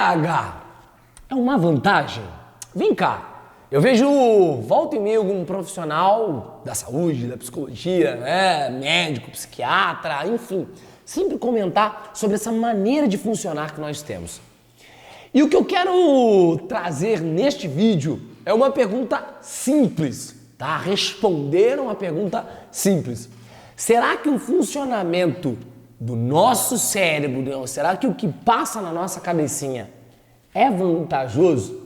TDAH é uma vantagem? Vem cá, eu vejo volta e meia algum profissional da saúde, da psicologia, médico, psiquiatra, enfim, sempre comentar sobre essa maneira de funcionar que nós temos. E o que eu quero trazer neste vídeo é uma pergunta simples, tá? Responder uma pergunta simples. Será que o funcionamento do nosso cérebro, será que o que passa na nossa cabecinha é vantajoso?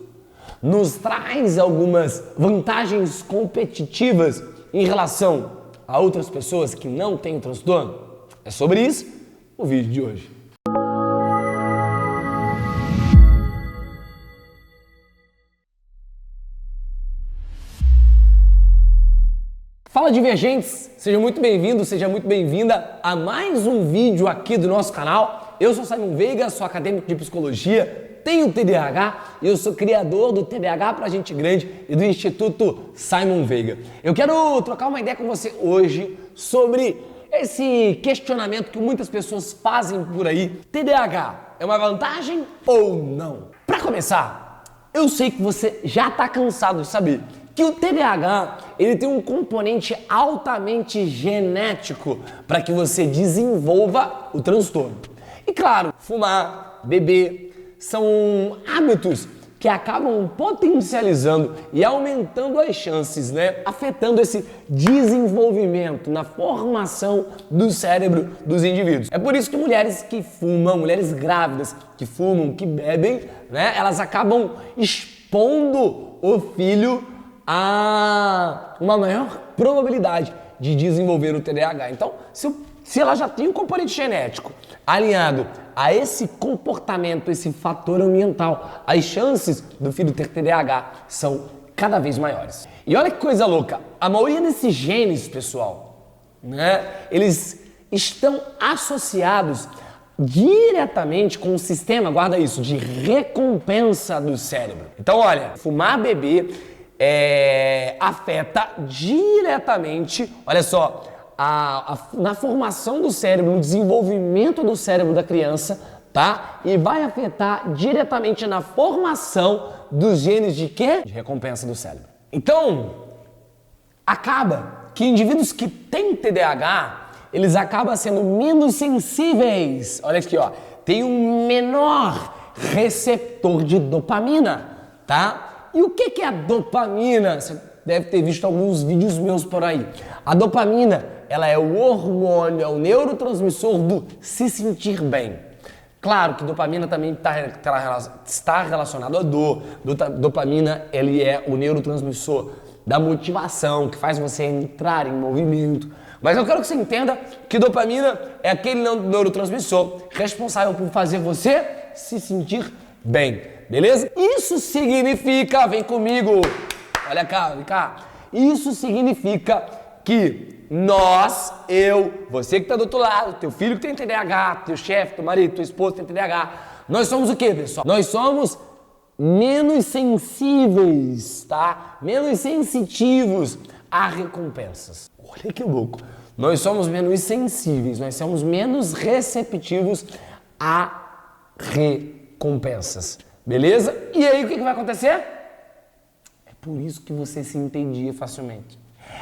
Nos traz algumas vantagens competitivas em relação a outras pessoas que não têm transtorno? É sobre isso o vídeo de hoje. Fala, divergentes! Seja muito bem-vindo, seja muito bem-vinda a mais um vídeo aqui do nosso canal. Eu sou Simon Veiga, sou acadêmico de psicologia, tenho TDAH e eu sou criador do TDAH pra Gente Grande e do Instituto Simon Veiga. Eu quero trocar uma ideia com você hoje sobre esse questionamento que muitas pessoas fazem por aí. TDAH é uma vantagem ou não? Para começar, eu sei que você já está cansado de saber que o TDAH ele tem um componente altamente genético para que você desenvolva o transtorno. E claro, fumar, beber são hábitos que acabam potencializando e aumentando as chances, afetando esse desenvolvimento na formação do cérebro dos indivíduos. É por isso que mulheres que fumam, mulheres grávidas que fumam, que bebem, elas acabam expondo o filho a uma maior probabilidade de desenvolver o TDAH. Então, se ela já tem um componente genético alinhado a esse comportamento, esse fator ambiental, as chances do filho ter TDAH são cada vez maiores. E olha que coisa louca, a maioria desses genes, pessoal, eles estão associados diretamente com o sistema, guarda isso, de recompensa do cérebro. Então, olha, fumar, beber afeta diretamente, olha só, na formação do cérebro, no desenvolvimento do cérebro da criança, tá? E vai afetar diretamente na formação dos genes de quê? De recompensa do cérebro. Então, acaba que indivíduos que têm TDAH, eles acabam sendo menos sensíveis. Olha aqui, ó, tem um menor receptor de dopamina, tá? E o que é a dopamina? Você deve ter visto alguns vídeos meus por aí. A dopamina, ela é o hormônio, é o neurotransmissor do se sentir bem. Claro que dopamina também está relacionado à dor. Dopamina, ele é o neurotransmissor da motivação, que faz você entrar em movimento. Mas eu quero que você entenda que dopamina é aquele neurotransmissor responsável por fazer você se sentir bem. Beleza? Isso significa, vem comigo, olha cá, vem cá. Isso significa que você que está do outro lado, teu filho que tem TDAH, teu chefe, teu marido, tua esposa tem TDAH, nós somos o quê, pessoal? Nós somos menos sensíveis, tá? Menos sensitivos a recompensas. Olha que louco. Nós somos menos sensíveis, nós somos menos receptivos a recompensas. Beleza? E aí o que vai acontecer? É por isso que você se entendia facilmente.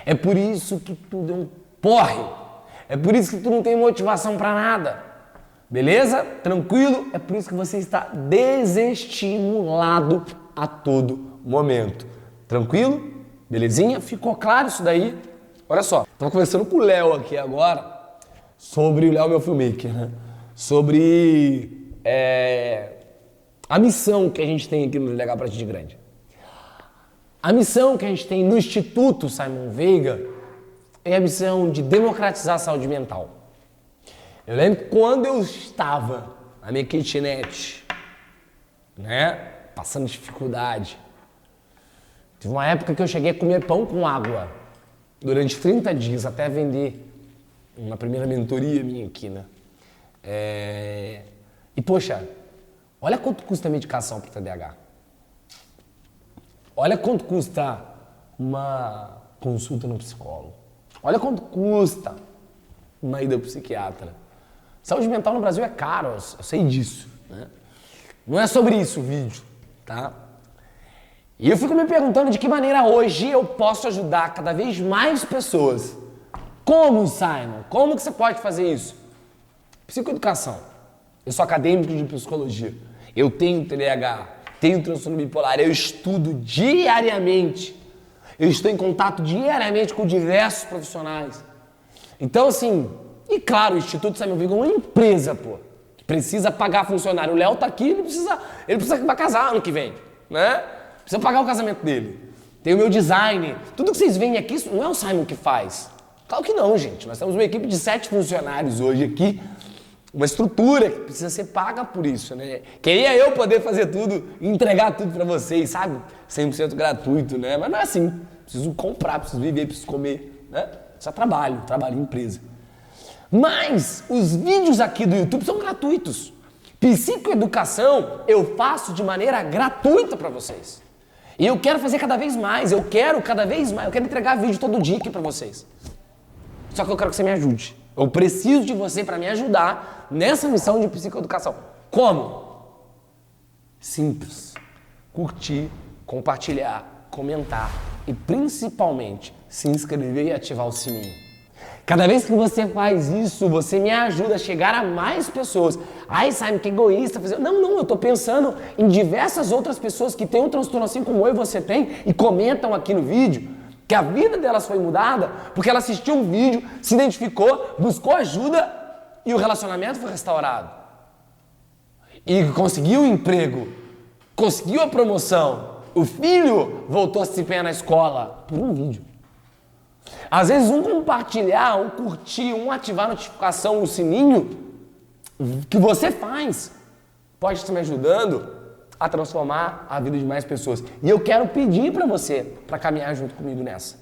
É por isso que tudo é um porre. É por isso que tu não tem motivação pra nada. Beleza? Tranquilo? É por isso que você está desestimulado a todo momento. Tranquilo? Belezinha? Ficou claro isso daí? Olha só, tava conversando com o Léo aqui agora sobre o Léo, meu filmmaker, sobre a missão que a gente tem aqui no TDAH pra Gente Grande. A missão que a gente tem no Instituto Simon Veiga é a missão de democratizar a saúde mental. Eu lembro quando eu estava na minha kitnet, passando dificuldade. Teve uma época que eu cheguei a comer pão com água durante 30 dias até vender uma primeira mentoria minha aqui, E poxa, olha quanto custa a medicação para TDAH. Olha quanto custa uma consulta no psicólogo. Olha quanto custa uma ida ao psiquiatra. Saúde mental no Brasil é caro, eu sei disso. Não é sobre isso o vídeo, tá? E eu fico me perguntando de que maneira hoje eu posso ajudar cada vez mais pessoas. Como, Simon? Como que você pode fazer isso? Psicoeducação. Eu sou acadêmico de psicologia. Eu tenho TDAH, tenho transtorno bipolar, eu estudo diariamente. Eu estou em contato diariamente com diversos profissionais. Então, assim, e claro, o Instituto Simon Veiga é uma empresa, pô, que precisa pagar funcionário. O Léo tá aqui, ele precisa vai casar ano que vem, né? Precisa pagar o casamento dele. Tem o meu design. Tudo que vocês veem aqui, isso não é o Simon que faz. Claro que não, gente. Nós temos uma equipe de 7 funcionários hoje aqui, uma estrutura que precisa ser paga por isso, né? Queria eu poder fazer tudo, entregar tudo pra vocês, sabe? 100% gratuito, né? Mas não é assim. Preciso comprar, preciso viver, preciso comer, né? Só trabalho em empresa. Mas os vídeos aqui do YouTube são gratuitos. Psicoeducação eu faço de maneira gratuita pra vocês. E eu quero fazer cada vez mais, eu quero entregar vídeo todo dia aqui pra vocês. Só que eu quero que você me ajude. Eu preciso de você para me ajudar nessa missão de psicoeducação. Como? Simples. Curtir, compartilhar, comentar e principalmente se inscrever e ativar o sininho. Cada vez que você faz isso, você me ajuda a chegar a mais pessoas. Ai, Simon, que egoísta. Não, eu tô pensando em diversas outras pessoas que têm um transtorno assim como eu e você tem e comentam aqui no vídeo que a vida delas foi mudada porque ela assistiu um vídeo, se identificou, buscou ajuda e o relacionamento foi restaurado. E conseguiu o emprego, conseguiu a promoção, o filho voltou a se desempenhar na escola por um vídeo. Às vezes um compartilhar, um curtir, um ativar a notificação, o sininho que você faz pode estar me ajudando a transformar a vida de mais pessoas. E eu quero pedir para você para caminhar junto comigo nessa,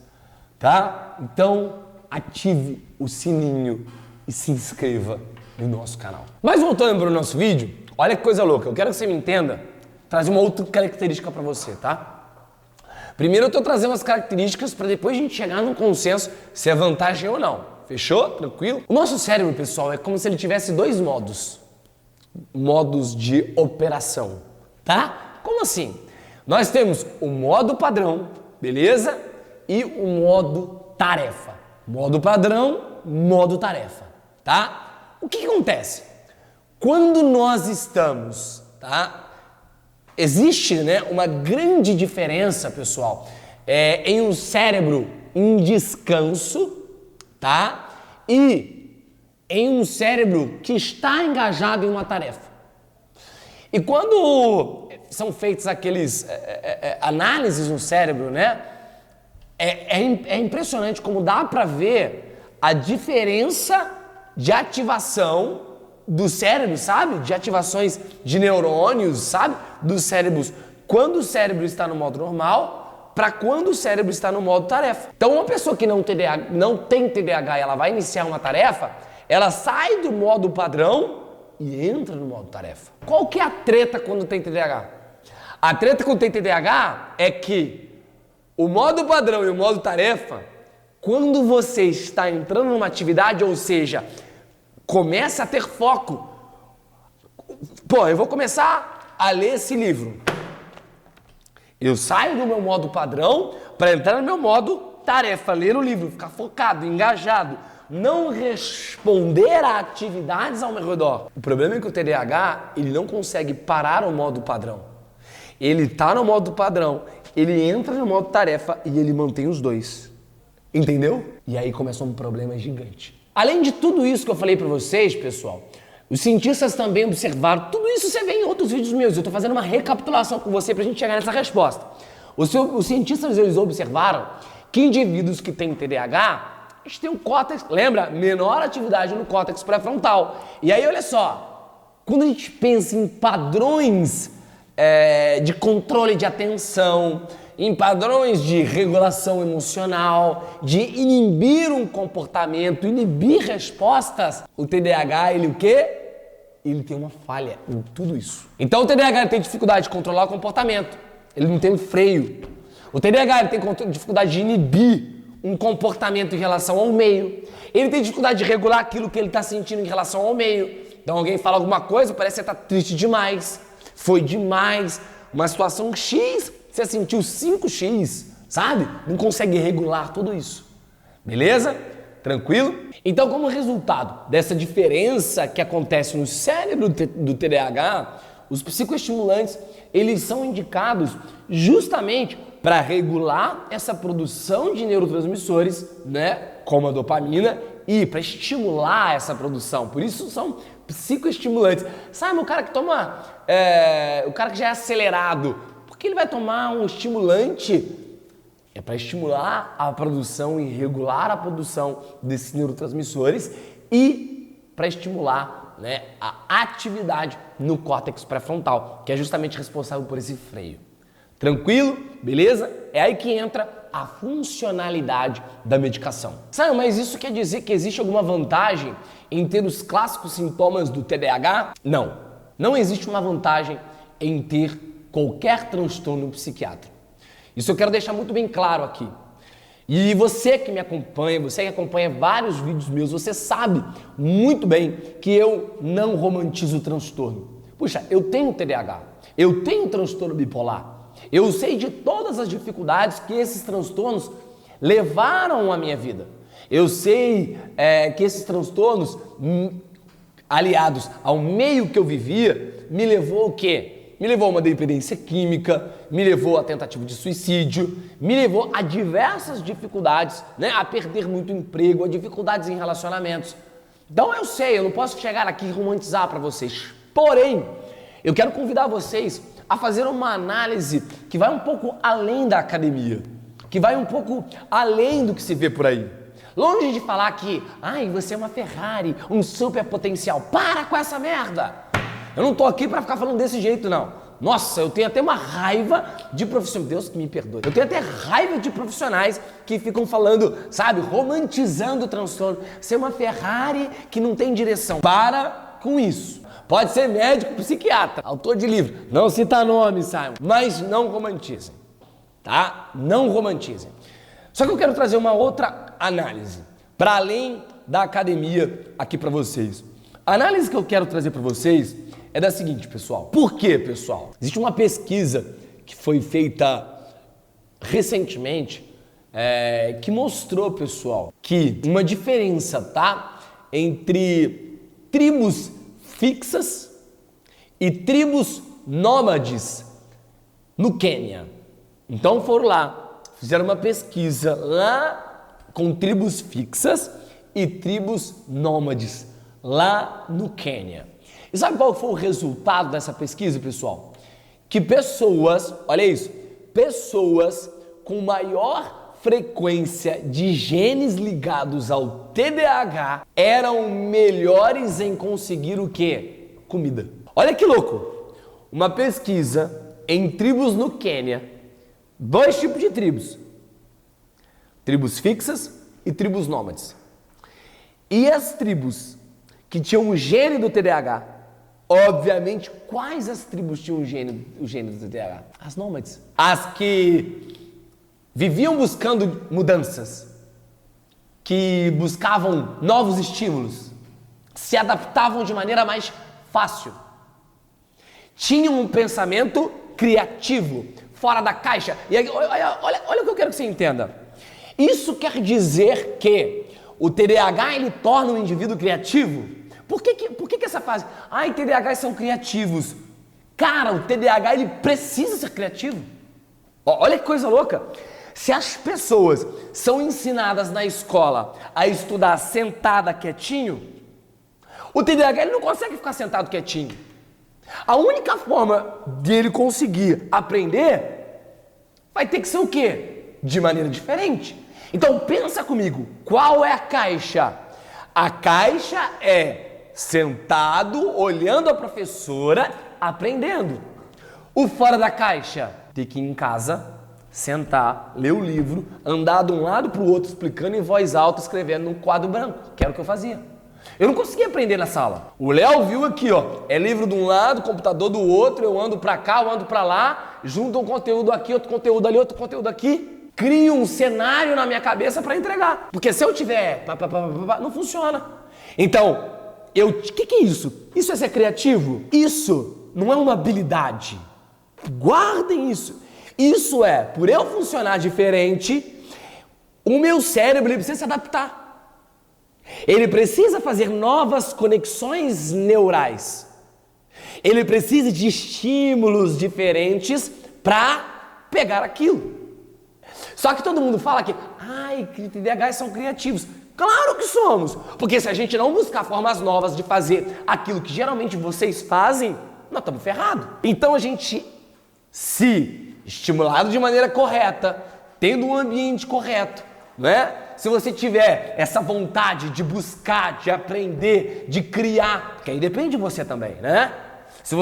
tá? Então, ative o sininho e se inscreva no nosso canal. Mas voltando para o nosso vídeo, olha que coisa louca. Eu quero que você me entenda, trazer uma outra característica para você, tá? Primeiro eu estou trazendo as características para depois a gente chegar num consenso se é vantagem ou não. Fechou? Tranquilo? O nosso cérebro, pessoal, é como se ele tivesse dois modos. Modos de operação. Tá? Como assim? Nós temos o modo padrão, beleza? E o modo tarefa. Modo padrão, modo tarefa, tá? O que acontece? Quando nós estamos, tá? Existe, né, uma grande diferença, pessoal, em um cérebro em descanso, tá? E em um cérebro que está engajado em uma tarefa. E quando são feitas aqueles análises no cérebro, né? É impressionante como dá para ver a diferença de ativação do cérebro, sabe? De ativações de neurônios, sabe? Dos cérebros quando o cérebro está no modo normal para quando o cérebro está no modo tarefa. Então, uma pessoa que não tem TDAH e ela vai iniciar uma tarefa, ela sai do modo padrão e entra no modo tarefa. Qual que é a treta quando tem TDAH? A treta quando tem TDAH é que o modo padrão e o modo tarefa, quando você está entrando numa atividade, ou seja, começa a ter foco. Pô, eu vou começar a ler esse livro. Eu saio do meu modo padrão para entrar no meu modo tarefa, ler o livro, ficar focado, engajado, não responder a atividades ao meu redor. O problema é que o TDAH, ele não consegue parar o modo padrão. Ele está no modo padrão, ele entra no modo tarefa e ele mantém os dois. Entendeu? E aí começa um problema gigante. Além de tudo isso que eu falei para vocês, pessoal, os cientistas também observaram, tudo isso você vê em outros vídeos meus, eu estou fazendo uma recapitulação com você para a gente chegar nessa resposta. Os cientistas, eles observaram que indivíduos que têm TDAH, eles têm um córtex, lembra? Menor atividade no córtex pré-frontal. E aí, olha só, quando a gente pensa em padrões de controle de atenção, em padrões de regulação emocional, de inibir um comportamento, inibir respostas, o TDAH, ele o quê? Ele tem uma falha em tudo isso. Então o TDAH tem dificuldade de controlar o comportamento, ele não tem um freio. O TDAH ele tem dificuldade de inibir um comportamento em relação ao meio. Ele tem dificuldade de regular aquilo que ele está sentindo em relação ao meio. Então alguém fala alguma coisa, parece que você está triste demais. foi demais, uma situação X, você sentiu 5x, sabe? Não consegue regular tudo isso. Beleza? Tranquilo? Então, como resultado dessa diferença que acontece no cérebro do TDAH, os psicoestimulantes, eles são indicados justamente para regular essa produção de neurotransmissores, né, como a dopamina, e para estimular essa produção. Por isso são psicoestimulantes. Sabe, o cara que toma, o cara que já é acelerado, por que ele vai tomar um estimulante? É para estimular a produção e regular a produção desses neurotransmissores e para estimular, né, a atividade no córtex pré-frontal, que é justamente responsável por esse freio. Tranquilo? Beleza? É aí que entra a funcionalidade da medicação. Sabe, mas isso quer dizer que existe alguma vantagem em ter os clássicos sintomas do TDAH? Não. Não existe uma vantagem em ter qualquer transtorno psiquiátrico. Isso eu quero deixar muito bem claro aqui. E você que me acompanha, você que acompanha vários vídeos meus, você sabe muito bem que eu não romantizo o transtorno. Puxa, eu tenho TDAH, eu tenho transtorno bipolar. Eu sei de todas as dificuldades que esses transtornos levaram à minha vida. Eu sei que esses transtornos, aliados ao meio que eu vivia, me levou o quê? Me levou a uma dependência química, me levou a tentativa de suicídio, me levou a diversas dificuldades, né? A perder muito emprego, a dificuldades em relacionamentos. Então eu sei, eu não posso chegar aqui e romantizar para vocês. Porém, eu quero convidar vocês a fazer uma análise que vai um pouco além da academia, que vai um pouco além do que se vê por aí. Longe de falar que, você é uma Ferrari, um super potencial. Para com essa merda! Eu não tô aqui para ficar falando desse jeito, não. Nossa, eu tenho até uma raiva de profissionais. Deus que me perdoe. Eu tenho até raiva de profissionais que ficam falando, sabe, romantizando o transtorno. Ser uma Ferrari que não tem direção. Para com isso. Pode ser médico, psiquiatra, autor de livro. Não cita nome, Simon. Mas não romantizem, tá? Não romantizem. Só que eu quero trazer uma outra análise, para além da academia aqui para vocês. A análise que eu quero trazer para vocês é da seguinte, pessoal. Por quê, pessoal? Existe uma pesquisa que foi feita recentemente que mostrou, pessoal, que uma diferença, tá? Entre tribos fixas e tribos nômades no Quênia. Então foram lá, fizeram uma pesquisa lá com tribos fixas e tribos nômades lá no Quênia. E sabe qual foi o resultado dessa pesquisa, pessoal? Que pessoas, olha isso, pessoas com maior frequência de genes ligados ao TDAH eram melhores em conseguir o quê? Comida. Olha que louco! Uma pesquisa em tribos no Quênia, 2 tipos de tribos. Tribos fixas e tribos nômades. E as tribos que tinham o gene do TDAH, obviamente, quais as tribos tinham o gene do TDAH? As nômades. As que viviam buscando mudanças, que buscavam novos estímulos, se adaptavam de maneira mais fácil, tinham um pensamento criativo, fora da caixa. E aí, olha o que eu quero que você entenda. Isso quer dizer que o TDAH ele torna o indivíduo criativo? Por que essa fase? TDAHs são criativos. Cara, o TDAH ele precisa ser criativo. Olha que coisa louca. Se as pessoas são ensinadas na escola a estudar sentada quietinho, o TDAH ele não consegue ficar sentado quietinho. A única forma de ele conseguir aprender vai ter que ser o quê? De maneira diferente. Então pensa comigo, qual é a caixa? A caixa é sentado, olhando a professora, aprendendo. O fora da caixa, ter que ir em casa, sentar, ler o livro, andar de um lado para o outro, explicando em voz alta, escrevendo num quadro branco, que era o que eu fazia. Eu não conseguia aprender na sala. O Léo viu aqui, ó, é livro de um lado, computador do outro, eu ando para cá, eu ando para lá, junto um conteúdo aqui, outro conteúdo ali, outro conteúdo aqui, crio um cenário na minha cabeça para entregar. Porque se eu tiver, não funciona. Então, o que é isso? Isso é ser criativo? Isso não é uma habilidade. Guardem isso. Isso é, por eu funcionar diferente, o meu cérebro ele precisa se adaptar. Ele precisa fazer novas conexões neurais. Ele precisa de estímulos diferentes para pegar aquilo. Só que todo mundo fala que, que TDAHs são criativos. Claro que somos, porque se a gente não buscar formas novas de fazer aquilo que geralmente vocês fazem, nós estamos ferrados. Então a gente, se estimulado de maneira correta, tendo um ambiente correto, né? Se você tiver essa vontade de buscar, de aprender, de criar, porque aí depende de você também, né? Se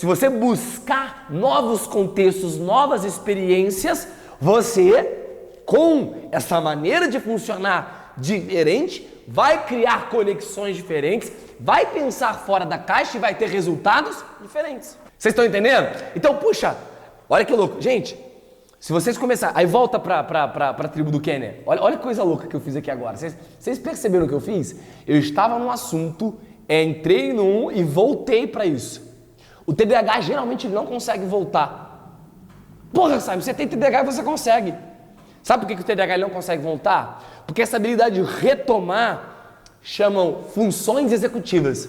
você buscar novos contextos, novas experiências, você, com essa maneira de funcionar diferente, vai criar conexões diferentes, vai pensar fora da caixa e vai ter resultados diferentes. Vocês estão entendendo? Então, puxa, olha que louco. Gente, se vocês começarem... Aí volta para a tribo do Quênia. Olha que coisa louca que eu fiz aqui agora. Vocês perceberam o que eu fiz? Eu estava num assunto, entrei num e voltei para isso. O TDAH geralmente não consegue voltar. Porra, sabe, você tem TDAH e você consegue. Sabe por que o TDAH não consegue voltar? Porque essa habilidade de retomar chamam funções executivas.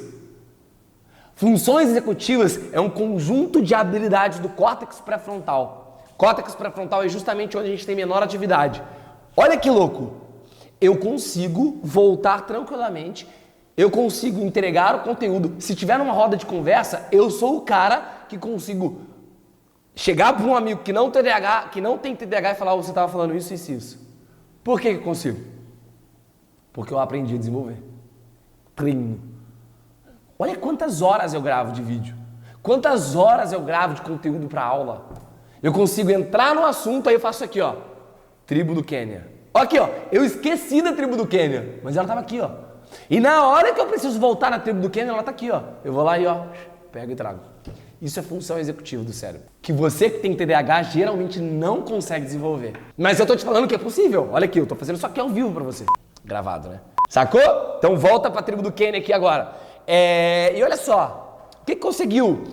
Funções executivas é um conjunto de habilidades do córtex pré-frontal. Córtex pré-frontal é justamente onde a gente tem menor atividade. Olha que louco! Eu consigo voltar tranquilamente, eu consigo entregar o conteúdo. Se tiver numa roda de conversa, eu sou o cara que consigo chegar para um amigo que não tem TDAH e falar, você estava falando isso, isso, isso. Por que eu consigo? Porque eu aprendi a desenvolver. Treino. Olha quantas horas eu gravo de vídeo. Quantas horas eu gravo de conteúdo para aula. Eu consigo entrar no assunto, aí eu faço aqui, ó. Tribo do Quênia. Aqui, ó. Eu esqueci da tribo do Quênia, mas ela estava aqui, ó. E na hora que eu preciso voltar na tribo do Quênia, ela está aqui, ó. Eu vou lá e, ó, pego e trago. Isso é função executiva do cérebro. Que você que tem TDAH geralmente não consegue desenvolver. Mas eu tô te falando que é possível. Olha aqui, eu tô fazendo isso aqui ao vivo pra você. Gravado, né? Sacou? Então volta pra tribo do Quênia aqui agora. E olha só. O que conseguiu?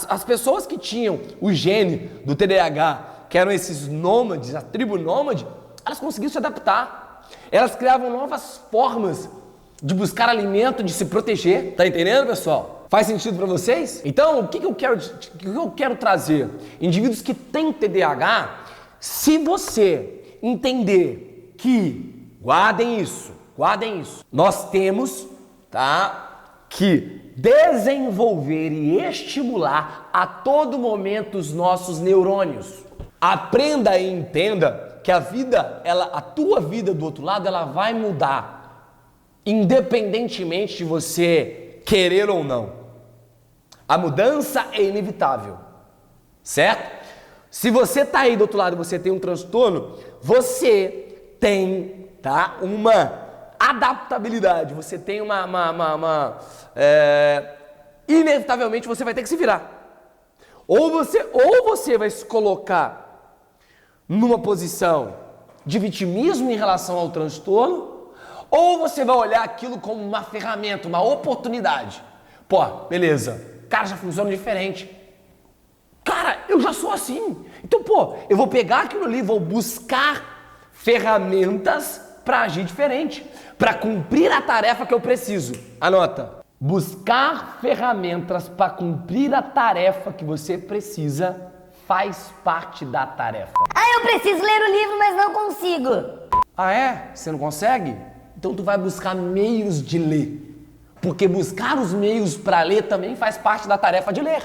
As pessoas que tinham o gene do TDAH, que eram esses nômades, a tribo nômade, elas conseguiram se adaptar. Elas criavam novas formas de buscar alimento, de se proteger. Tá entendendo, pessoal? Faz sentido para vocês? Então, o que eu quero trazer? Indivíduos que têm TDAH, se você entender que, guardem isso, nós temos, que desenvolver e estimular a todo momento os nossos neurônios. Aprenda e entenda que a tua vida do outro lado, ela vai mudar, independentemente de você querer ou não. A mudança é inevitável, certo? Se você está aí do outro lado e você tem um transtorno, você tem, uma adaptabilidade, você tem inevitavelmente você vai ter que se virar. Ou você vai se colocar numa posição de vitimismo em relação ao transtorno, ou você vai olhar aquilo como uma ferramenta, uma oportunidade. Pô, beleza. Cara, já funciona diferente. Cara, eu já sou assim. Então, eu vou pegar aquilo ali, vou buscar ferramentas para agir diferente, para cumprir a tarefa que eu preciso. Anota. Buscar ferramentas para cumprir a tarefa que você precisa faz parte da tarefa. Eu preciso ler o livro, mas não consigo. Ah, é? Você não consegue? Então tu vai buscar meios de ler. Porque buscar os meios para ler também faz parte da tarefa de ler.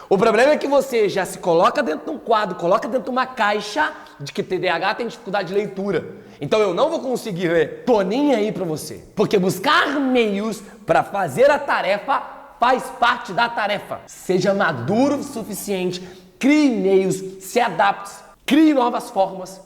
O problema é que você já se coloca dentro de um quadro, coloca dentro de uma caixa de que TDAH tem dificuldade de leitura. Então eu não vou conseguir ler. Tô nem aí para você. Porque buscar meios para fazer a tarefa faz parte da tarefa. Seja maduro o suficiente, crie meios, se adapte, crie novas formas.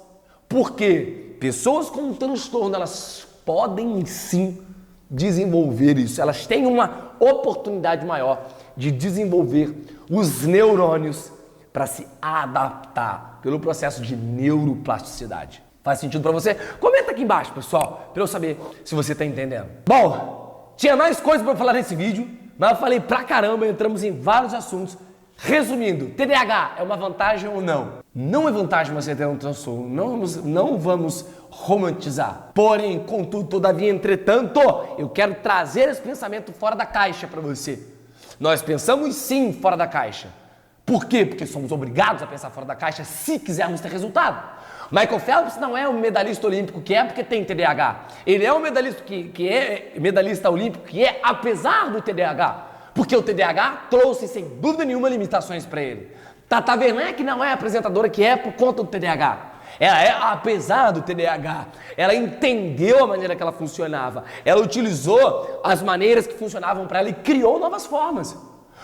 Porque pessoas com transtorno, elas podem sim desenvolver isso. Elas têm uma oportunidade maior de desenvolver os neurônios para se adaptar pelo processo de neuroplasticidade. Faz sentido para você? Comenta aqui embaixo, pessoal, para eu saber se você está entendendo. Bom, tinha mais coisa para falar nesse vídeo, Mas eu falei pra caramba, entramos em vários assuntos. Resumindo, TDAH é uma vantagem ou não? Não é vantagem você ter um transtorno, não vamos romantizar. Porém, contudo, todavia, entretanto, eu quero trazer esse pensamento fora da caixa para você. Nós pensamos sim fora da caixa. Por quê? Porque somos obrigados a pensar fora da caixa se quisermos ter resultado. Michael Phelps não é um medalhista olímpico que é porque tem TDAH. Ele é um medalhista que é medalhista olímpico que é apesar do TDAH. Porque o TDAH trouxe, sem dúvida nenhuma, limitações para ele. Tata Werneck não é apresentadora que é por conta do TDAH. Ela é apesar do TDAH. Ela entendeu a maneira que ela funcionava. Ela utilizou as maneiras que funcionavam para ela e criou novas formas.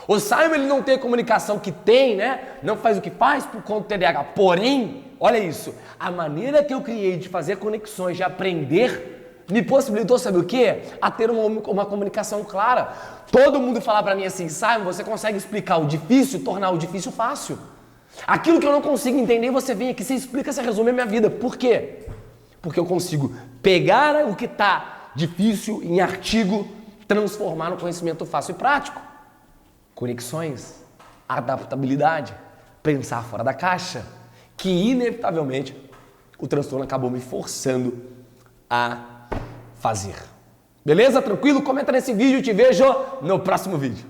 O Simon, ele não tem a comunicação que tem, né? Não faz o que faz por conta do TDAH. Porém, olha isso. A maneira que eu criei de fazer conexões, de aprender, me possibilitou, sabe o quê? A ter uma comunicação clara. Todo mundo fala pra mim assim, Simon, você consegue explicar o difícil, tornar o difícil fácil. Aquilo que eu não consigo entender, você vem aqui, você explica, você resume a minha vida. Por quê? Porque eu consigo pegar o que tá difícil em artigo, transformar no conhecimento fácil e prático. Conexões, adaptabilidade, pensar fora da caixa, que inevitavelmente o transtorno acabou me forçando a fazer. Beleza? Tranquilo? Comenta nesse vídeo e te vejo no próximo vídeo.